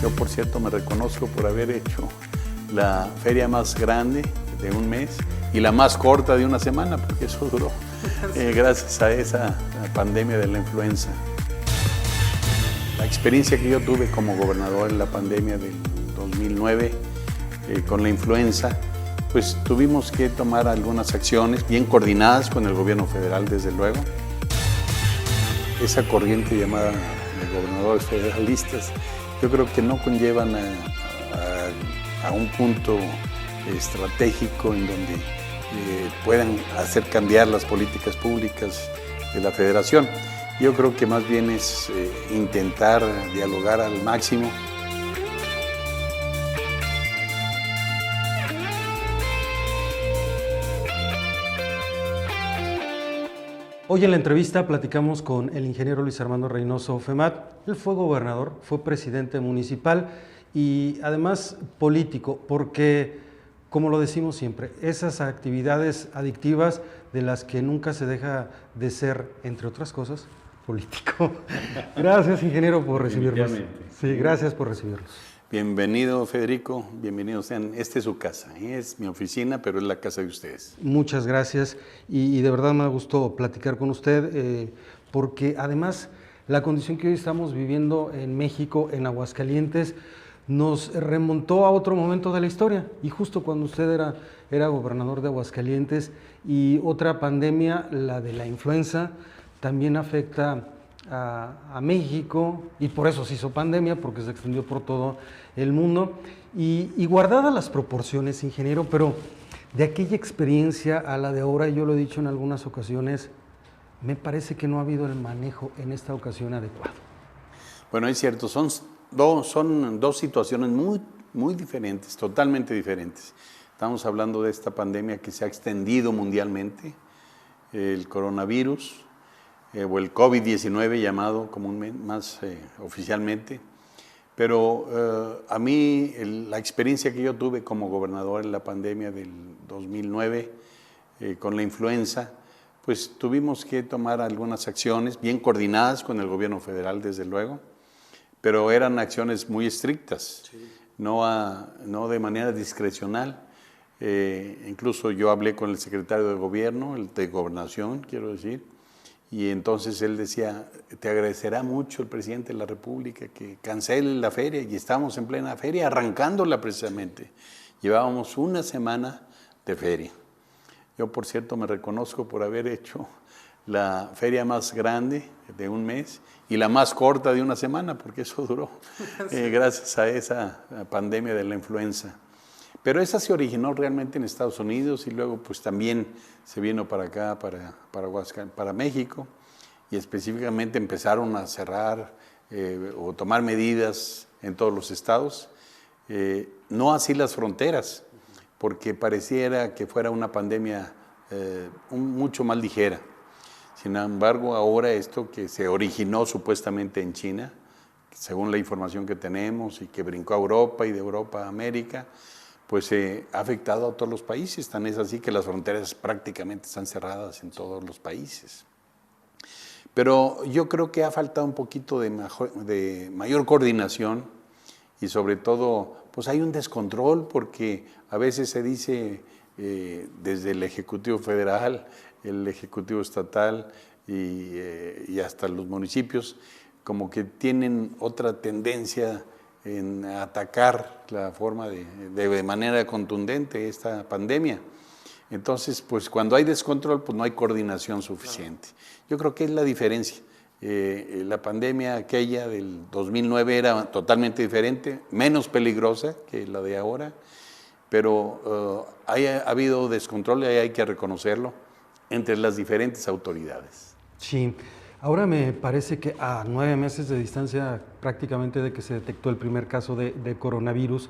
Yo, por cierto, me reconozco por haber hecho la feria más grande de un mes y la más corta de una semana, porque eso duró gracias a esa pandemia de la influenza. La experiencia que yo tuve como gobernador en la pandemia del 2009 con la influenza, pues tuvimos que tomar algunas acciones bien coordinadas con el gobierno federal, desde luego. Esa corriente llamada de gobernadores federalistas, yo creo que no conllevan a un punto estratégico en donde puedan hacer cambiar las políticas públicas de la federación. Yo creo que más bien es intentar dialogar al máximo. Hoy en la entrevista platicamos con el ingeniero Luis Armando Reynoso Femat. Él fue gobernador, fue presidente municipal y además político, porque, como lo decimos siempre, esas actividades adictivas de las que nunca se deja de ser, entre otras cosas, político. Gracias, ingeniero, por recibirnos. Sí, gracias por recibirnos. Bienvenido, Federico, bienvenidos sean. Esta es su casa, es mi oficina, pero es la casa de ustedes. Muchas gracias y de verdad me gustó platicar con usted porque además la condición que hoy estamos viviendo en México, en Aguascalientes, nos remontó a otro momento de la historia, y justo cuando usted era gobernador de Aguascalientes, y otra pandemia, la de la influenza, también afecta a México, y por eso se hizo pandemia, porque se extendió por todo el mundo, y guardadas las proporciones, ingeniero, pero de aquella experiencia a la de ahora, yo lo he dicho en algunas ocasiones, me parece que no ha habido el manejo en esta ocasión adecuado. Bueno, es cierto, son dos situaciones muy diferentes, totalmente diferentes. Estamos hablando de esta pandemia que se ha extendido mundialmente, el coronavirus, o el COVID-19 llamado comúnmente, más oficialmente. Pero a mí la experiencia que yo tuve como gobernador en la pandemia del 2009 con la influenza, pues tuvimos que tomar algunas acciones bien coordinadas con el gobierno federal, desde luego, pero eran acciones muy estrictas, sí. no de manera discrecional. Incluso yo hablé con el secretario de gobierno, el de gobernación, quiero decir, y entonces él decía, te agradecerá mucho el presidente de la República que cancele la feria, y estamos en plena feria, arrancándola precisamente. Llevábamos una semana de feria. Yo, por cierto, me reconozco por haber hecho la feria más grande de un mes y la más corta de una semana, porque eso duró gracias a esa pandemia de la influenza. Pero esa se originó realmente en Estados Unidos y luego pues también se vino para acá, para México, y específicamente empezaron a cerrar o tomar medidas en todos los estados, no así las fronteras, porque pareciera que fuera una pandemia mucho más ligera. Sin embargo, ahora esto que se originó supuestamente en China, según la información que tenemos, y que brincó a Europa y de Europa a América, pues ha afectado a todos los países. Tan es así que las fronteras prácticamente están cerradas en todos los países. Pero yo creo que ha faltado un poquito de mayor coordinación, y sobre todo, pues hay un descontrol, porque a veces se dice desde el Ejecutivo Federal, el Ejecutivo Estatal y hasta los municipios, como que tienen otra tendencia en atacar la forma de manera contundente esta pandemia. Entonces, pues cuando hay descontrol, pues no hay coordinación suficiente. Yo creo que es la diferencia. La pandemia aquella del 2009 era totalmente diferente, menos peligrosa que la de ahora, pero ha habido descontrol, y hay que reconocerlo, entre las diferentes autoridades. Sí. Ahora me parece que a 9 meses de distancia prácticamente de que se detectó el primer caso de coronavirus,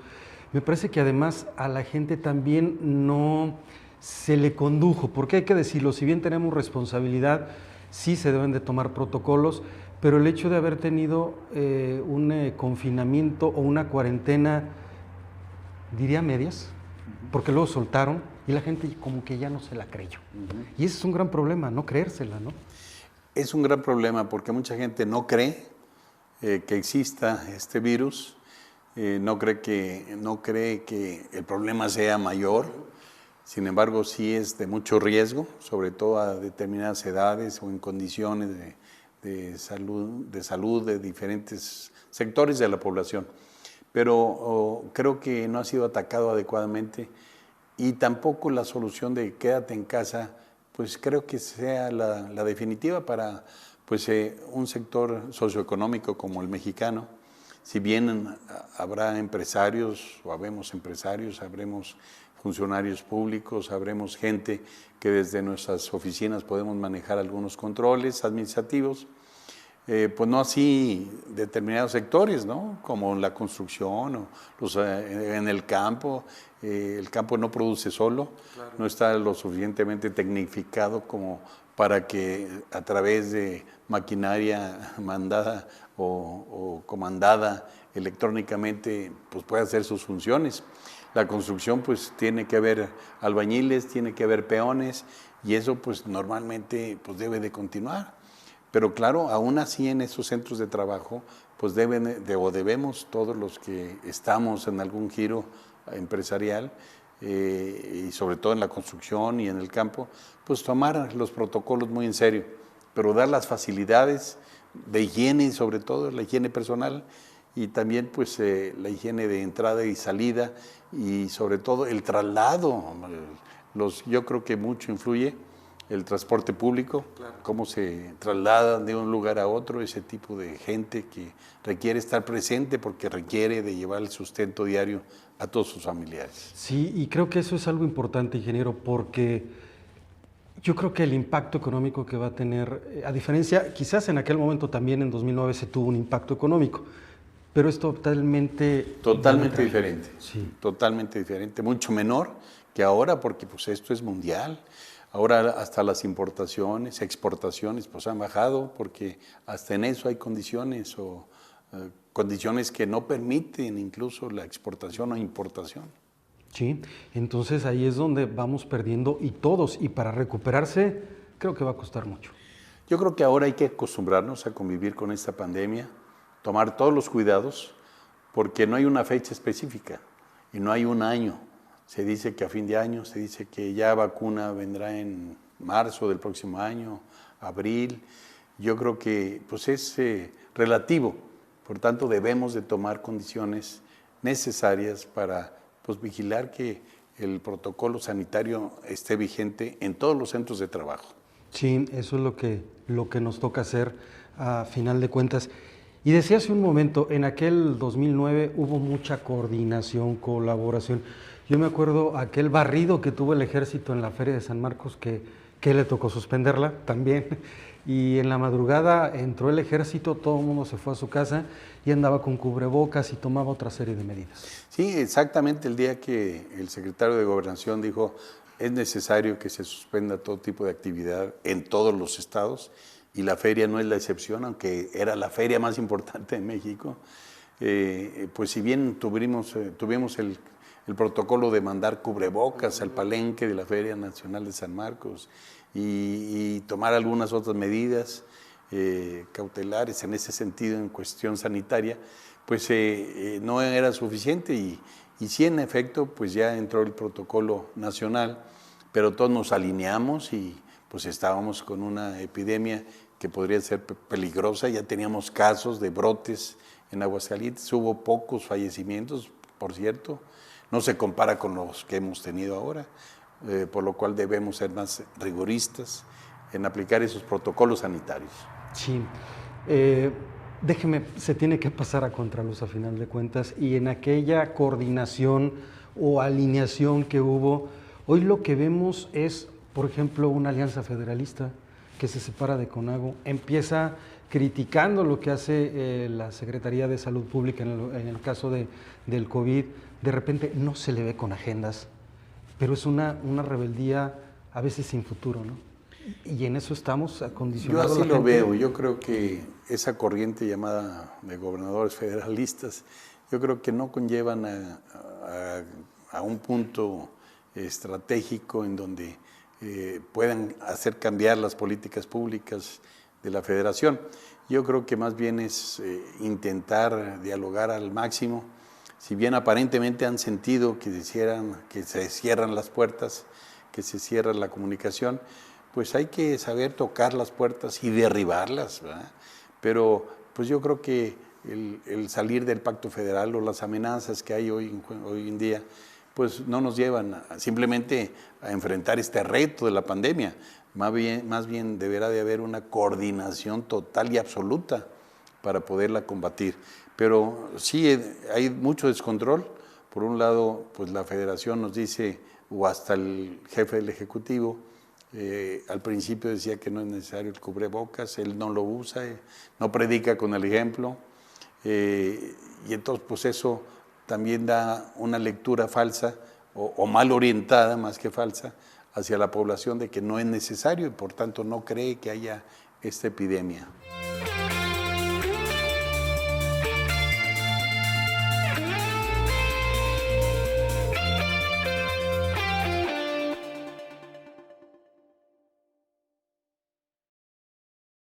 me parece que además a la gente también no se le condujo, porque hay que decirlo, si bien tenemos responsabilidad, sí se deben de tomar protocolos, pero el hecho de haber tenido un confinamiento o una cuarentena, diría medias, porque luego soltaron y la gente como que ya no se la creyó. Y ese es un gran problema, no creérsela, ¿no? Es un gran problema porque mucha gente no cree que exista este virus, no cree que el problema sea mayor. Sin embargo, sí es de mucho riesgo, sobre todo a determinadas edades o en condiciones de salud de diferentes sectores de la población. Pero creo que no ha sido atacado adecuadamente y tampoco la solución de quédate en casa, pues creo que sea la definitiva para pues, un sector socioeconómico como el mexicano. Si bien habrá empresarios, o habemos empresarios, habremos funcionarios públicos, habremos gente que desde nuestras oficinas podemos manejar algunos controles administrativos, pues no así determinados sectores, ¿no? Como la construcción o en el campo no produce solo, claro. No está lo suficientemente tecnificado como para que a través de maquinaria mandada o comandada electrónicamente pues pueda hacer sus funciones. La construcción pues tiene que haber albañiles, tiene que haber peones y eso pues normalmente pues debe de continuar. Pero claro, aún así en esos centros de trabajo pues debemos todos los que estamos en algún giro empresarial y sobre todo en la construcción y en el campo, pues tomar los protocolos muy en serio, pero dar las facilidades de higiene y sobre todo la higiene personal y también pues la higiene de entrada y salida y sobre todo el traslado. Yo creo que mucho influye el transporte público, claro. Cómo se trasladan de un lugar a otro ese tipo de gente que requiere estar presente porque requiere de llevar el sustento diario a todos sus familiares. Sí, y creo que eso es algo importante, ingeniero, porque yo creo que el impacto económico que va a tener, a diferencia, quizás en aquel momento también en 2009 se tuvo un impacto económico, pero es totalmente diferente, sí. Totalmente diferente, mucho menor que ahora porque pues esto es mundial. Ahora hasta las importaciones, exportaciones pues han bajado porque hasta en eso hay condiciones condiciones que no permiten incluso la exportación o importación. Sí, entonces ahí es donde vamos perdiendo y todos, y para recuperarse creo que va a costar mucho. Yo creo que ahora hay que acostumbrarnos a convivir con esta pandemia, tomar todos los cuidados, porque no hay una fecha específica y no hay un año. Se dice que a fin de año, se dice que ya vacuna vendrá en marzo del próximo año, abril. Yo creo que pues es relativo, por tanto debemos de tomar condiciones necesarias para pues, vigilar que el protocolo sanitario esté vigente en todos los centros de trabajo. Sí, eso es lo que nos toca hacer a final de cuentas. Y decía hace un momento, en aquel 2009 hubo mucha coordinación, colaboración. Yo me acuerdo aquel barrido que tuvo el ejército en la Feria de San Marcos, que le tocó suspenderla también. Y en la madrugada entró el ejército, todo el mundo se fue a su casa y andaba con cubrebocas y tomaba otra serie de medidas. Sí, exactamente el día que el secretario de Gobernación dijo es necesario que se suspenda todo tipo de actividad en todos los estados y la feria no es la excepción, aunque era la feria más importante de México. Pues si bien tuvimos el protocolo de mandar cubrebocas al palenque de la Feria Nacional de San Marcos y tomar algunas otras medidas cautelares en ese sentido en cuestión sanitaria, pues no era suficiente y sí en efecto pues ya entró el protocolo nacional, pero todos nos alineamos y pues estábamos con una epidemia que podría ser peligrosa, ya teníamos casos de brotes en Aguascalientes, hubo pocos fallecimientos, por cierto, no se compara con los que hemos tenido ahora, por lo cual debemos ser más rigoristas en aplicar esos protocolos sanitarios. Sí, déjeme, se tiene que pasar a contraluz a final de cuentas y en aquella coordinación o alineación que hubo, hoy lo que vemos es, por ejemplo, una alianza federalista que se separa de CONAGO, empieza criticando lo que hace la Secretaría de Salud Pública en el caso del COVID, de repente no se le ve con agendas, pero es una rebeldía a veces sin futuro, ¿no? Y en eso estamos acondicionados. Yo así lo veo, yo creo que esa corriente llamada de gobernadores federalistas, yo creo que no conllevan a un punto estratégico en donde puedan hacer cambiar las políticas públicas de la federación. Yo creo que más bien es intentar dialogar al máximo si bien aparentemente han sentido que se cierran las puertas, que se cierra la comunicación, pues hay que saber tocar las puertas y derribarlas, ¿verdad? Pero pues yo creo que el salir del Pacto Federal o las amenazas que hay hoy en día, pues no nos llevan simplemente a enfrentar este reto de la pandemia. Más bien deberá de haber una coordinación total y absoluta para poderla combatir. Pero sí hay mucho descontrol. Por un lado, pues la Federación nos dice, o hasta el jefe del Ejecutivo, al principio decía que no es necesario el cubrebocas, él no lo usa, no predica con el ejemplo, y entonces pues eso también da una lectura falsa o mal orientada, más que falsa, hacia la población de que no es necesario y por tanto no cree que haya esta epidemia.